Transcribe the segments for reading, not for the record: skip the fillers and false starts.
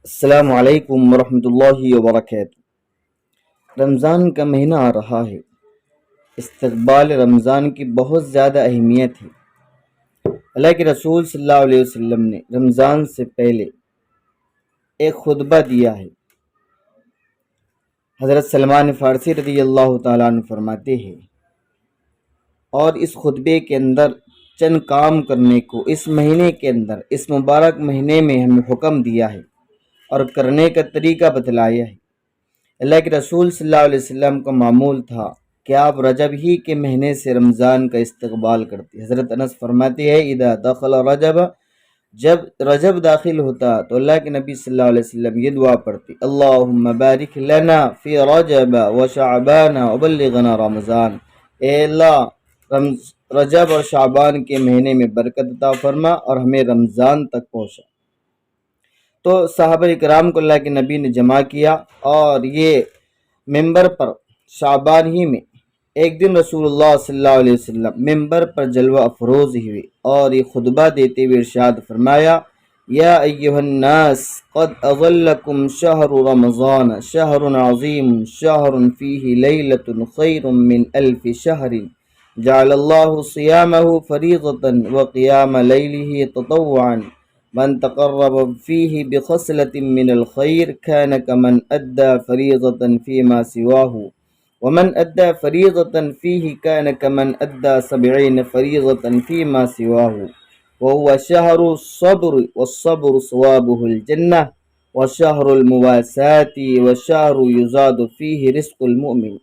السلام علیکم ورحمۃ اللہ وبرکاتہ۔ رمضان کا مہینہ آ رہا ہے۔ استقبال رمضان کی بہت زیادہ اہمیت ہے۔ اللہ کے رسول صلی اللہ علیہ وسلم نے رمضان سے پہلے ایک خطبہ دیا ہے۔ حضرت سلمان فارسی رضی اللہ تعالیٰ عنہ فرماتے ہیں، اور اس خطبے کے اندر چند کام کرنے کو اس مہینے کے اندر، اس مبارک مہینے میں ہمیں حکم دیا ہے اور کرنے کا طریقہ بتلایا ہے۔ اللہ کے رسول صلی اللہ علیہ وسلم کا معمول تھا کہ آپ رجب ہی کے مہینے سے رمضان کا استقبال کرتے۔ حضرت انس فرماتے ہیں، اذا دخل رجب، جب رجب داخل ہوتا تو اللہ کے نبی صلی اللہ علیہ وسلم یہ دعا پڑھتی، اللہم بارک لنا فی رجب و شعبان وبلغنا رمضان، اے اللہ رجب اور شعبان کے مہینے میں برکت عطا فرما اور ہمیں رمضان تک پہنچا۔ تو صحابہ کرام کو اللہ کے نبی نے جمع کیا، اور یہ ممبر پر شعبان ہی میں ایک دن رسول اللہ صلی اللہ علیہ وسلم ممبر پر جلوہ افروز ہوئے اور یہ خطبہ دیتے ہوئے ارشاد فرمایا، یا ایہا الناس قد اظلکم شہر رمضان شہر عظیم شہر فیہ لیلۃ خیر من الف شہر جعل اللہ صیامہ فریضۃ وقیام لیلہ تطوعا من تقرب فيه بخصلة من الخير كان كمن أدى فريضة فيما سواه ومن أدى فريضة فيه كان كمن أدى 70 فريضة فيما سواه وهو شهر الصبر والصبر صوابه الجنة وشهر المواساة وشهر يزاد فيه رزق المؤمن۔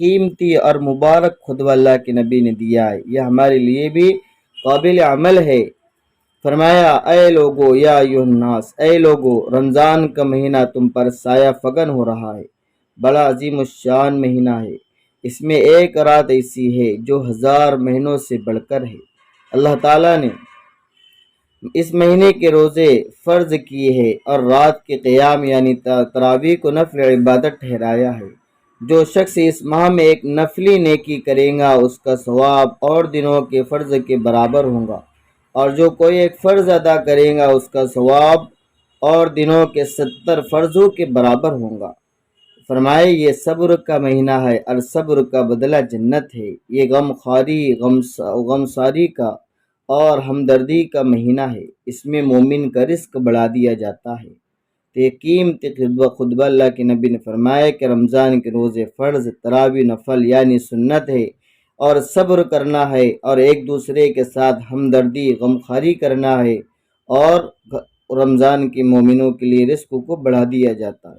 قیمتی اور مبارک خطبہ اللہ کے نبی نے دیا ہے، یہ ہمارے لیے بھی قابل عمل ہے۔ فرمایا، اے لوگو، یا ایھا الناس، اے لوگو، رمضان کا مہینہ تم پر سایہ فگن ہو رہا ہے، بڑا عظیم الشان مہینہ ہے۔ اس میں ایک رات ایسی ہے جو 1000 مہینوں سے بڑھ کر ہے۔ اللہ تعالیٰ نے اس مہینے کے روزے فرض کیے ہیں اور رات کے قیام یعنی تراویح کو نفل عبادت ٹھہرایا ہے۔ جو شخص اس ماہ میں ایک نفلی نیکی کرے گا اس کا ثواب اور دنوں کے فرض کے برابر ہوگا، اور جو کوئی ایک فرض ادا کرے گا اس کا ثواب اور دنوں کے 70 فرضوں کے برابر ہوگا۔ فرمائے، یہ صبر کا مہینہ ہے اور صبر کا بدلہ جنت ہے۔ یہ غم ساری کا اور ہمدردی کا مہینہ ہے۔ اس میں مومن کا رزق بڑھا دیا جاتا ہے۔ تو یہ قیمتی خطبہ اللہ کے نبی نے فرمایا کہ رمضان کے روزے فرض، تراویح نفل یعنی سنت ہے، اور صبر کرنا ہے اور ایک دوسرے کے ساتھ ہمدردی غمخواری کرنا ہے، اور رمضان کے مومنوں کے لیے رزق کو بڑھا دیا جاتا ہے۔